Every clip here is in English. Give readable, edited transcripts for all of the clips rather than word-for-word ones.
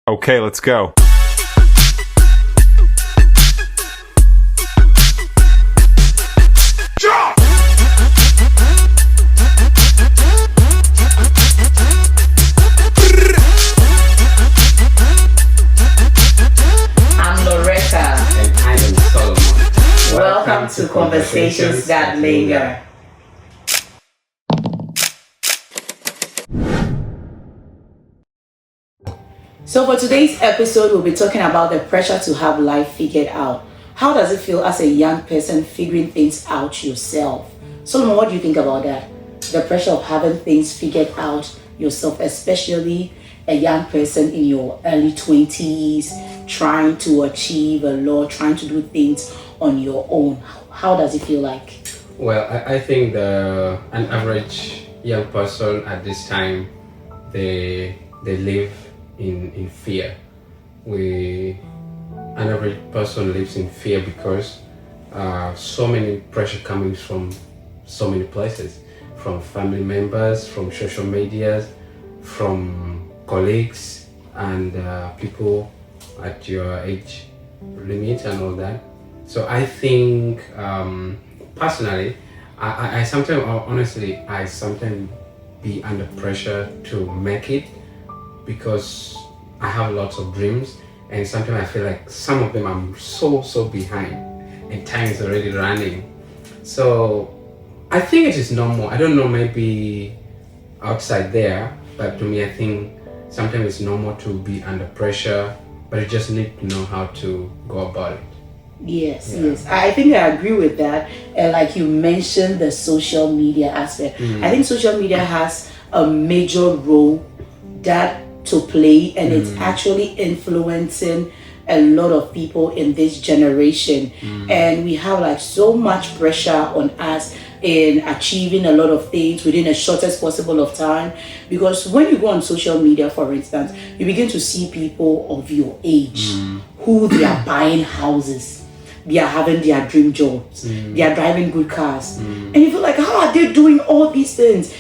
Okay, let's go. I'm Loretta. And I am Solomon. Welcome to Conversations That Linger. So for today's episode, we'll be talking about the pressure to have life figured out. How does it feel as a young person figuring things out yourself? Solomon, what do you think about that? The pressure of having things figured out yourself, especially a young person in your early 20s, trying to achieve a lot, trying to do things on your own. How does it feel like? Well, I think an average young person at this time, they live in fear. An average person lives in fear because so many pressure coming from so many places, from family members, from social medias, from colleagues and people at your age limit and all that. So I think personally, I sometimes, honestly, I sometimes be under pressure to make it because I have lots of dreams, and sometimes I feel like some of them I'm so behind and time is already running. So I think it is normal. I don't know, maybe outside there, but to me I think sometimes it's normal to be under pressure, but you just need to know how to go about it. Yes. I think I agree with that. And like you mentioned, the social media aspect. I think social media has a major role that to play, and it's actually influencing a lot of people in this generation. And we have like so much pressure on us in achieving a lot of things within the shortest possible of time, because when you go on social media, for instance, you begin to see people of your age who they are buying houses, they are having their dream jobs, they are driving good cars, and you feel like, how are they doing all these things?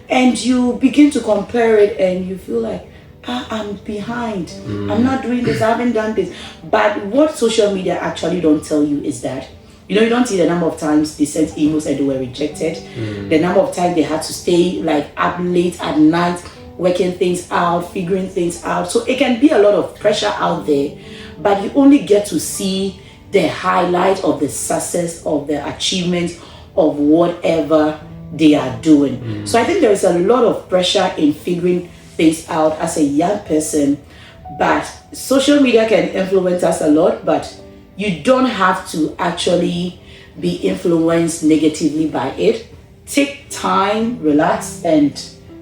And you begin to compare it, and you feel like, I'm behind. I'm not doing this. I haven't done this. But what social media actually don't tell you is that, you don't see the number of times they sent emails and they were rejected, the number of times they had to stay like up late at night working things out, figuring things out. So it can be a lot of pressure out there, but you only get to see the highlight of the success, of the achievement of whatever they are doing. So I think there is a lot of pressure in figuring things out as a young person, but social media can influence us a lot, but you don't have to actually be influenced negatively by it. Take time, relax, and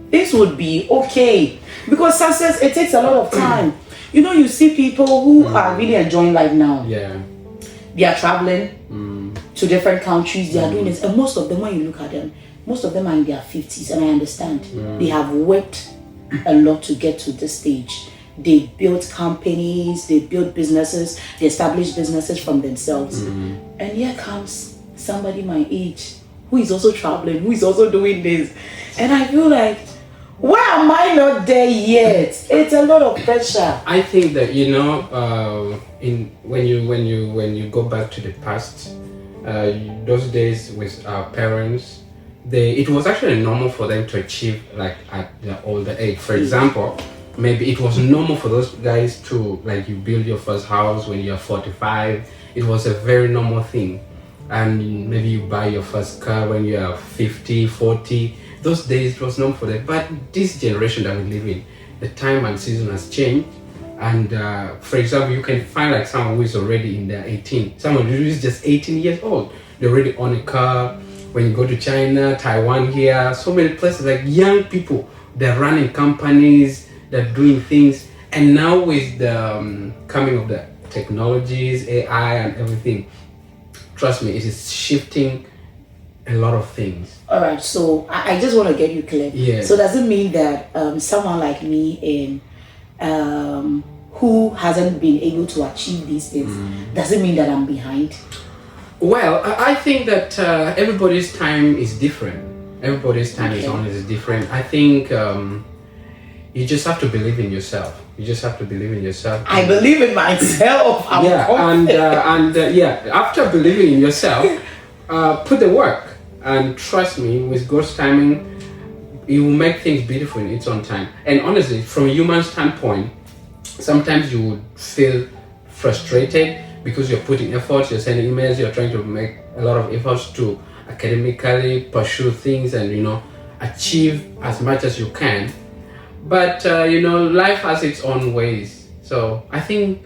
things would be okay, because success, it takes a lot of time. You see people who are really enjoying life now. They are traveling to different countries, they are doing this, and most of them, when you look at them, most of them are in their 50s, and I understand. They have worked a lot to get to this stage. They built companies, they built businesses, they established businesses from themselves. And here comes somebody my age who is also traveling, who is also doing this. And I feel like, why am I not there yet? It's a lot of pressure. I think that when you go back to the past, those days with our parents, it was actually normal for them to achieve like at the older age. For example, maybe it was normal for those guys to, like, you build your first house when you're 45. It was a very normal thing. And maybe you buy your first car when you're 50, 40. Those days it was normal for them. But this generation that we live in, the time and season has changed. And for example, you can find like someone who is already in their 18. Someone who is just 18 years old. They already own a car. When you go to China, Taiwan here, so many places, like young people, they're running companies, they're doing things. And now with the coming of the technologies, AI and everything, trust me, it is shifting a lot of things. All right, so I just want to get you clear. Yeah. So does it mean that someone like me who hasn't been able to achieve these things, does it mean that I'm behind? Well, I think that everybody's time is different. Everybody's time is always different. I think you just have to believe in yourself. You just have to believe in yourself. I believe in myself. I'm confident. After believing in yourself, put the work, and trust me, with God's timing, He will make things beautiful in its own time. And honestly, from a human standpoint, sometimes you would feel frustrated because you're putting efforts, you're sending emails, you're trying to make a lot of efforts to academically pursue things and achieve as much as you can. But life has its own ways. So I think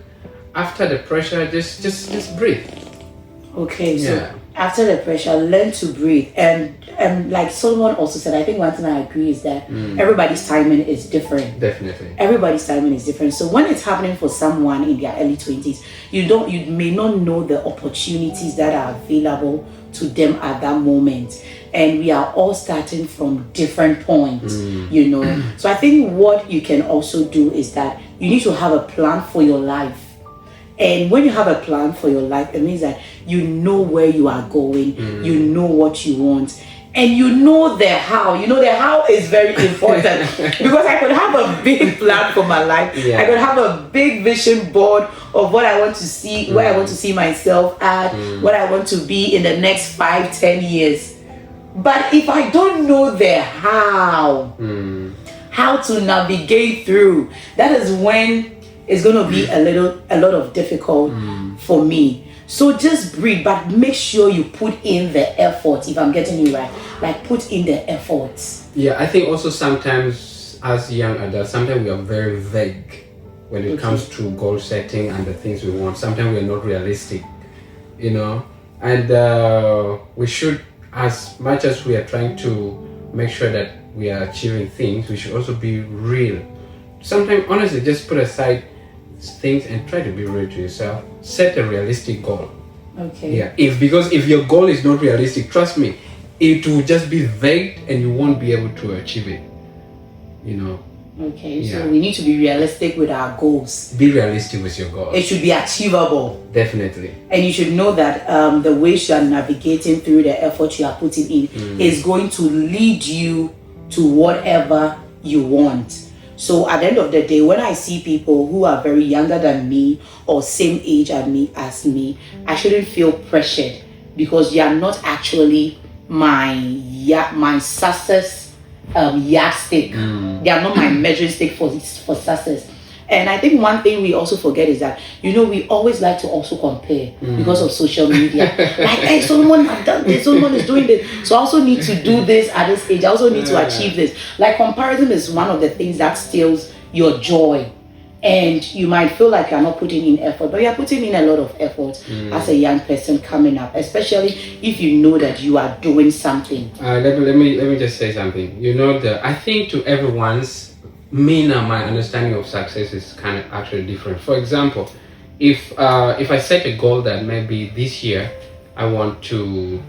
after the pressure, just breathe. Okay, so after the pressure, learn to breathe. And like Solomon also said, I think one thing I agree is that everybody's timing is different. Definitely. Everybody's timing is different. So when it's happening for someone in their early 20s, you may not know the opportunities that are available to them at that moment. And we are all starting from different points, So I think what you can also do is that you need to have a plan for your life. And when you have a plan for your life, it means that you know where you are going, you know what you want, and you know the how. The how is very important because I could have a big plan for my life. I could have a big vision board of what I want to see, where I want to see myself at, what I want to be in the next 5-10 years. But if I don't know the how to navigate through, that is when it's going to be a lot of difficult for me. So just breathe, but make sure you put in the effort. If I'm getting you right, like put in the efforts. Yeah, I think also sometimes as young adults, sometimes we are very vague when it comes to goal setting and the things we want. Sometimes we are not realistic, and we should, as much as we are trying to make sure that we are achieving things, we should also be real. Sometimes, honestly, just put aside things and try to be real to yourself. Set a realistic goal. Okay. Yeah. Because if your goal is not realistic, trust me, it will just be vague and you won't be able to achieve it. Okay. So we need to be realistic with our goals. Be realistic with your goals. It should be achievable. Definitely. And you should know that the ways you are navigating through the effort you are putting in is going to lead you to whatever you want. So at the end of the day, when I see people who are very younger than me or same age as me, I shouldn't feel pressured because you are not actually my success yardstick. They are not my measuring stick for success. And I think one thing we also forget is that, we always like to also compare because of social media. Like, hey, Solomon has done this, Solomon is doing this. So I also need to do this at this age. I also need to achieve this. Like, comparison is one of the things that steals your joy. And you might feel like you're not putting in effort, but you're putting in a lot of effort as a young person coming up, especially if you know that you are doing something. Let me just say something. I think to everyone's me now, my understanding of success is kind of actually different. For example, if I set a goal that maybe this year I want to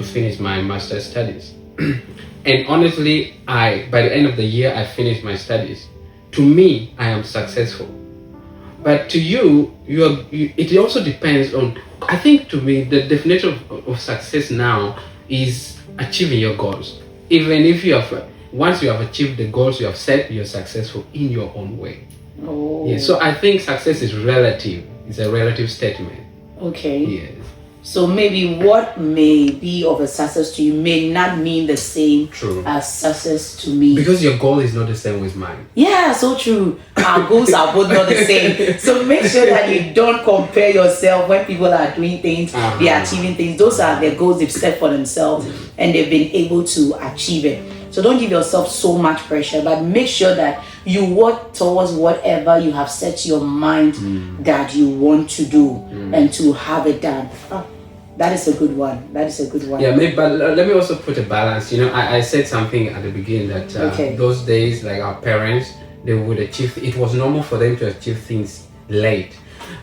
finish my master's studies, and honestly, by the end of the year I finish my studies, to me I am successful. But to you, it also depends on. I think to me the definition of success now is achieving your goals. Even if you have. Once you have achieved the goals you have set, you're successful in your own way. Oh. Yeah, so I think success is relative. It's a relative statement. Okay. Yes. So maybe what may be of a success to you may not mean the same as success to me. Because your goal is not the same with mine. Yeah, so true. Our goals are both not the same. So make sure that you don't compare yourself when people are doing things, they are achieving things. Those are their goals they've set for themselves and they've been able to achieve it. So don't give yourself so much pressure, but make sure that you work towards whatever you have set your mind that you want to do and to have it done. That is a good one. Yeah, but let me also put a balance. I said something at the beginning that those days, like our parents, they would achieve. It was normal for them to achieve things late.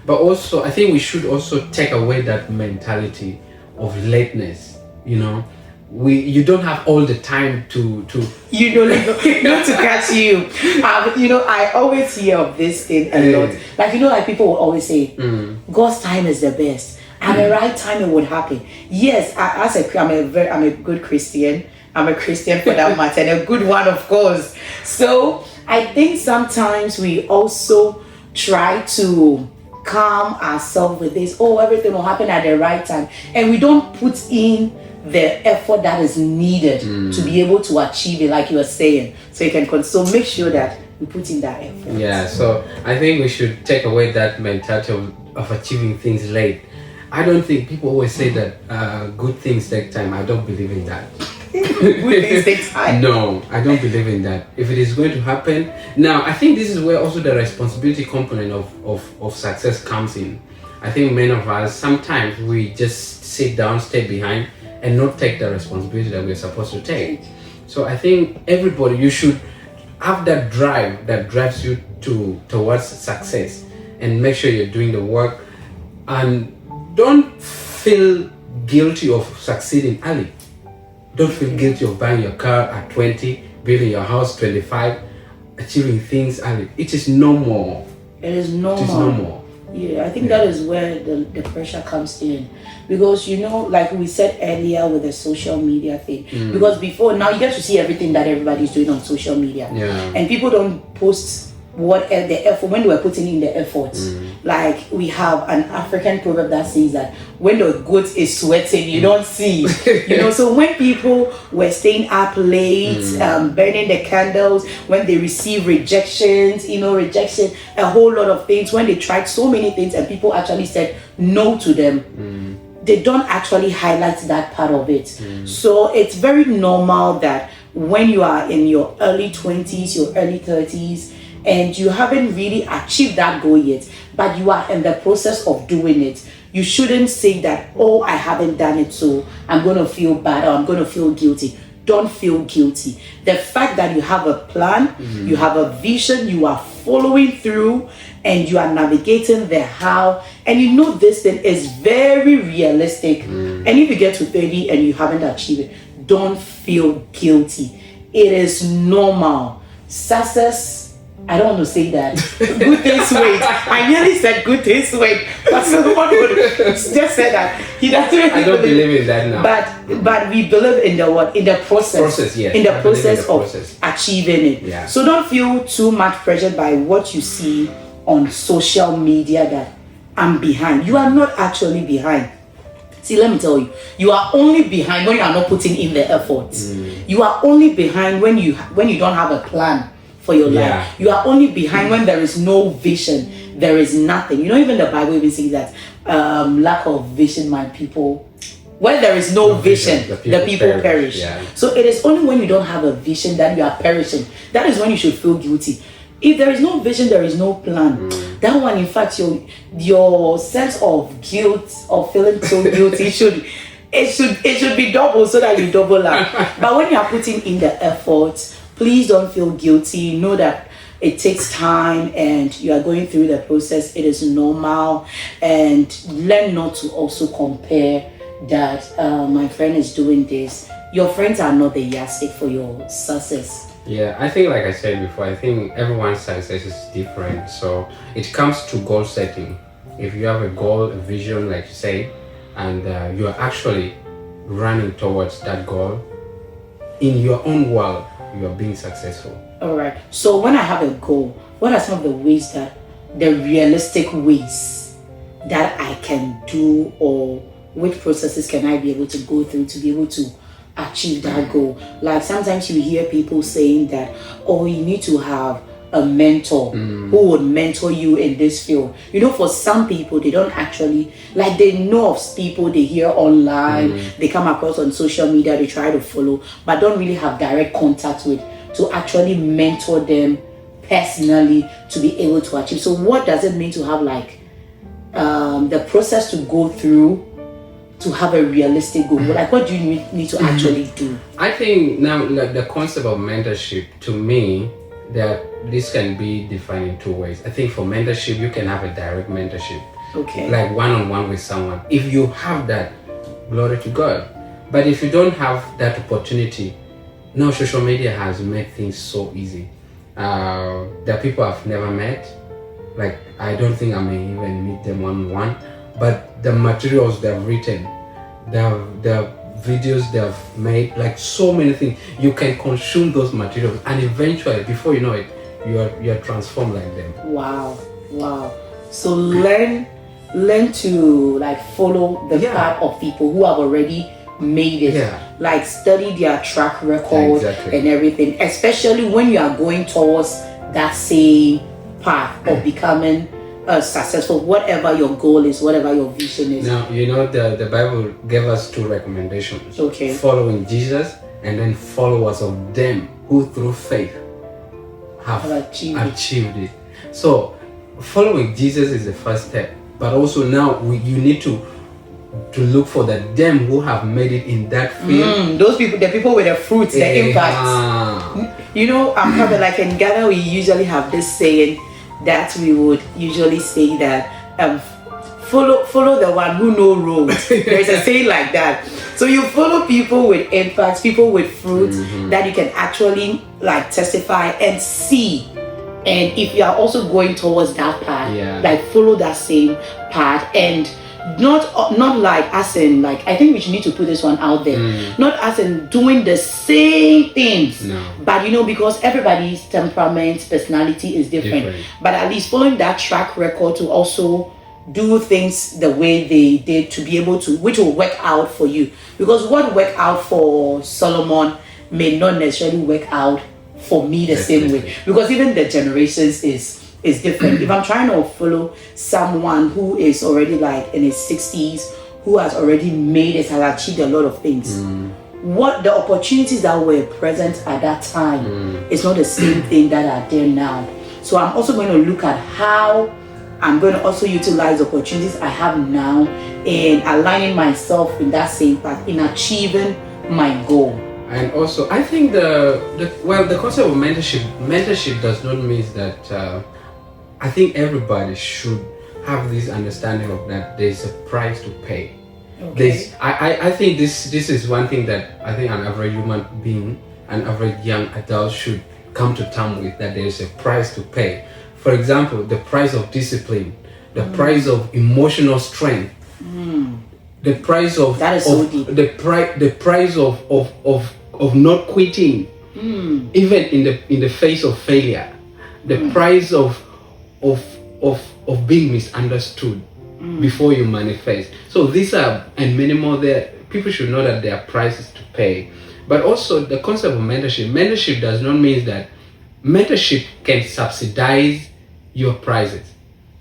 But also, I think we should also take away that mentality of lateness. You don't have all the time to not to catch you. I always hear of this thing a lot. Like people will always say, God's time is the best. At the right time, it would happen. Yes, I'm a good Christian. I'm a Christian for that matter, and a good one, of course. So I think sometimes we also try to calm ourselves with this, oh, everything will happen at the right time. And we don't put in the effort that is needed to be able to achieve it, like you were saying. So you can so make sure that we put in that effort. Yeah, so I think we should take away that mentality of achieving things late. I don't think people always say that good things take time. I don't believe in that. Good things take time. No, I don't believe in that. If it is going to happen, now I think this is where also the responsibility component of success comes in. I think many of us sometimes we just sit down, stay behind, and not take the responsibility that we're supposed to take. So I think everybody, you should have that drive that drives you towards success, and make sure you're doing the work, and don't feel guilty of succeeding early. Don't feel guilty of buying your car at 20, building your house 25, achieving things early. It is normal. It is normal. It is normal. Yeah, I think that is where the pressure comes in, because like we said earlier with the social media thing, because before now you get to see everything that everybody's doing on social media, and people don't post what the effort when they were putting in the effort. Like we have an African proverb that says that when the goat is sweating, you don't see. So when people were staying up late, burning the candles, when they receive rejections, rejection, a whole lot of things, when they tried so many things and people actually said no to them, they don't actually highlight that part of it. So it's very normal that when you are in your early 20s, your early 30s, and you haven't really achieved that goal yet, but you are in the process of doing it, you shouldn't say that, oh, I haven't done it, so I'm going to feel bad or I'm going to feel guilty. Don't feel guilty. The fact that you have a plan, you have a vision, you are following through, and you are navigating the how, and you know this thing is very realistic. And if you get to 30 and you haven't achieved it, don't feel guilty. It is normal. Success, I don't want to say that. Good days wait. I nearly said good days wait, but someone would just say that. He doesn't really I don't believe in that now. But we believe in the what? In the process. Yes. In the process of achieving it. Yeah. So don't feel too much pressured by what you see on social media that I'm behind. You are not actually behind. See, let me tell you, you are only behind when you are not putting in the effort. You are only behind when you don't have a plan for your life. You are only behind when there is no vision. There is nothing. Even the Bible even says that lack of vision, my people. When there is no vision, the people perish. So it is only when you don't have a vision that you are perishing. That is when you should feel guilty. If there is no vision, there is no plan. That one, in fact, your sense of guilt or feeling so guilty it should be double, so that you double up. But when you are putting in the effort, please don't feel guilty. Know that it takes time and you are going through the process. It is normal, and learn not to also compare that my friend is doing this. Your friends are not the yardstick for your success. Yeah, I think, like I said before, I think everyone's success is different. So it comes to goal setting. If you have a goal, a vision, like you say, and you are actually running towards that goal in your own world, you are being successful. All right. So when I have a goal, what are some of the realistic ways that I can do, or which processes can I be able to go through to be able to achieve that goal? Like sometimes you hear people saying that, oh, you need to have a mentor who would mentor you in this field. For some people, they don't actually, like, they know of people they hear online, they come across on social media, they try to follow, but don't really have direct contact with to actually mentor them personally to be able to achieve. So what does it mean to have the process to go through to have a realistic goal? Like, what do you need to actually do? I think now, like, the concept of mentorship, to me, that this can be defined in two ways. I think for mentorship, you can have a direct mentorship, like one-on-one with someone. If you have that, glory to God. But if you don't have that opportunity, now social media has made things so easy. There are people I've never met. Like, I don't think I may even meet them one-on-one. But the materials they've written, the videos they've made, like so many things, you can consume those materials, and eventually, before you know it, you are transformed like them. Wow. So learn to like follow the path of people who have already made it. Like study their track record and everything, especially when you are going towards that same path of becoming successful, whatever your goal is, whatever your vision is. Now, the Bible gave us 2 recommendations. Okay. Following Jesus, and then followers of them who through faith have achieved it. So following Jesus is the first step, but also now you need to look for them who have made it in that field. Those people, the people with the fruits, the impact. You know, I'm probably like in Ghana, we usually have this saying that we would usually say that follow the one who knows roads. There's a saying like that. So you follow people with impacts, people with fruits that you can actually like testify and see. And if you are also going towards that path, like follow that same path, and not like as in like, I think we need to put this one out there, not as in doing the same things, but you know, because everybody's temperament, personality is different, but at least following that track record to also do things the way they did, to be able to, which will work out for you, because what worked out for Solomon may not necessarily work out for me the same way, because even the generations is different. If I'm trying to follow someone who is already like in his 60s, who has already made it, has achieved a lot of things, what the opportunities that were present at that time is not the same thing that are there now. So I'm also going to look at how I'm going to also utilize opportunities I have now in aligning myself in that same path, in achieving my goal. And also, I think the concept of mentorship does not mean that. I think everybody should have this understanding of that there's a price to pay. Okay. I think this is one thing that I think an average human being, an average young adult should come to terms with, that there's a price to pay. For example, the price of discipline, the price of emotional strength, the price of that is so deep. The price of not quitting, even in the face of failure, the price of being misunderstood before you manifest. So these are, and many more there. People should know that there are prices to pay. But also the concept of mentorship does not mean that mentorship can subsidize your prices.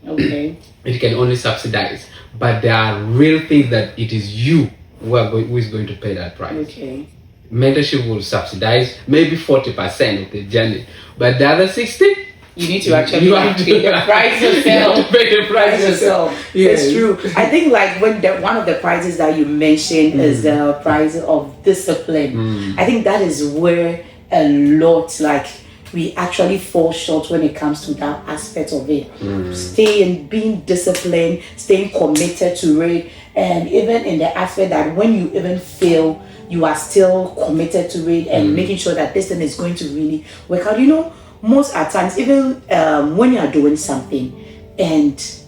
Okay. It can only subsidize, but there are real things that it is you who is going to pay that price. Okay. Mentorship will subsidize maybe 40% of the journey, but the other 60%, you need to actually pay the price yourself. You have to pay the price yourself. Yes. It's true. I think like when one of the prices that you mentioned is the price of discipline. I think that is where a lot like we actually fall short when it comes to that aspect of it. Staying, being disciplined, staying committed to it, and even in the aspect that when you even fail, you are still committed to it and making sure that this thing is going to really work out. You know, most at times, even when you are doing something and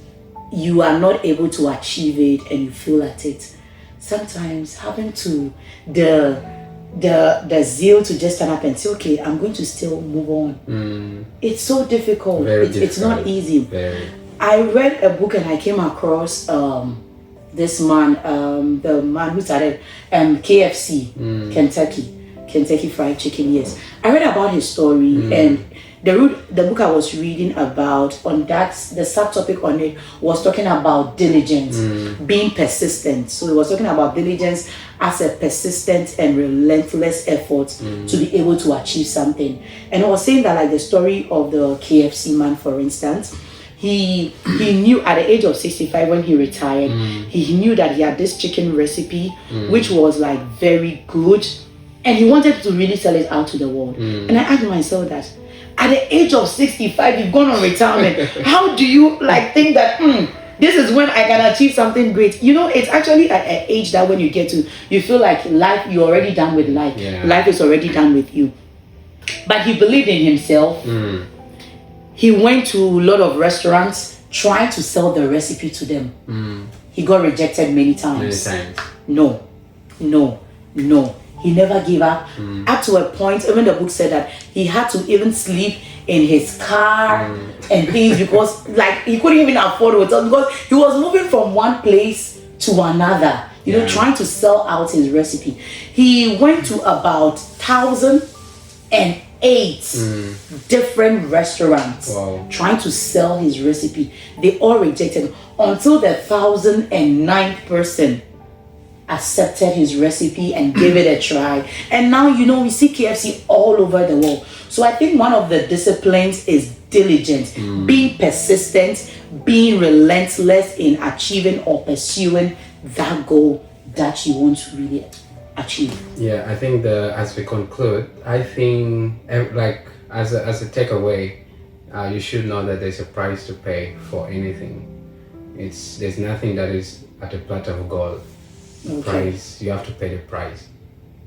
you are not able to achieve it and you feel at it, sometimes having to the zeal to just stand up and say, okay, I'm going to still move on. It's so difficult. It's not easy. I read a book and I came across this man, the man who started KFC, Kentucky Fried Chicken. Yes, I read about his story, and the book I was reading about on that, the subtopic on it was talking about diligence, being persistent. So it was talking about diligence as a persistent and relentless effort to be able to achieve something. And I was saying that, like the story of the KFC man, for instance, he knew at the age of 65 when he retired, he knew that he had this chicken recipe which was like very good, and he wanted to really sell it out to the world. And I asked myself that, at the age of 65, you've gone on retirement. How do you like think that this is when I can achieve something great? You know, it's actually at an age that when you get to, you feel like life, you're already done with life. Life is already done with you. But he believed in himself. He went to a lot of restaurants, trying to sell the recipe to them. He got rejected many times. No. He never gave up. Up to a point, even the book said that he had to even sleep in his car and things, because like he couldn't even afford hotels because he was moving from one place to another, you know, trying to sell out his recipe. He went to about 1,008 different restaurants trying to sell his recipe. They all rejected him until the 1,009th person accepted his recipe and gave it a try. And now, you know, we see KFC all over the world. So I think one of the disciplines is diligence, being persistent, being relentless in achieving or pursuing that goal that you want to really achieve. Yeah, I think as we conclude, I think like as a takeaway, you should know that there's a price to pay for anything. There's nothing that is at a platter of gold. Price, you have to pay the price.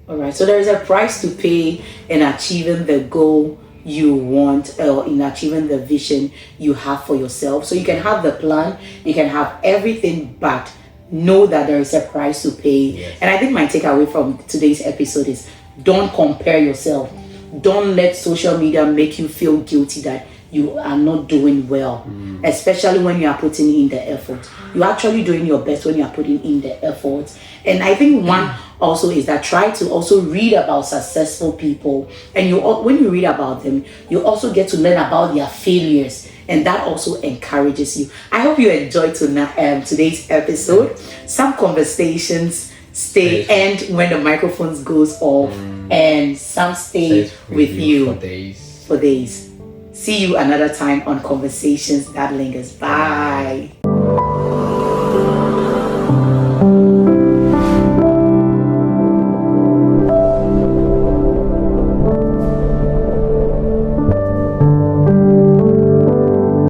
All right, so there is a price to pay in achieving the goal you want, or in achieving the vision you have for yourself. So you can have the plan, you can have everything, but know that there is a price to pay. Yes. And I think my takeaway from today's episode is don't compare yourself. Don't let social media make you feel guilty that you are not doing well, especially when you are putting in the effort. You're actually doing your best when you are putting in the effort. And I think one also is that try to also read about successful people, and when you read about them, you also get to learn about their failures, and that also encourages you. I hope you enjoyed today's episode. Some conversations end when the microphones goes off, and some stay with you for days. See you another time on Conversations That Lingers. Bye.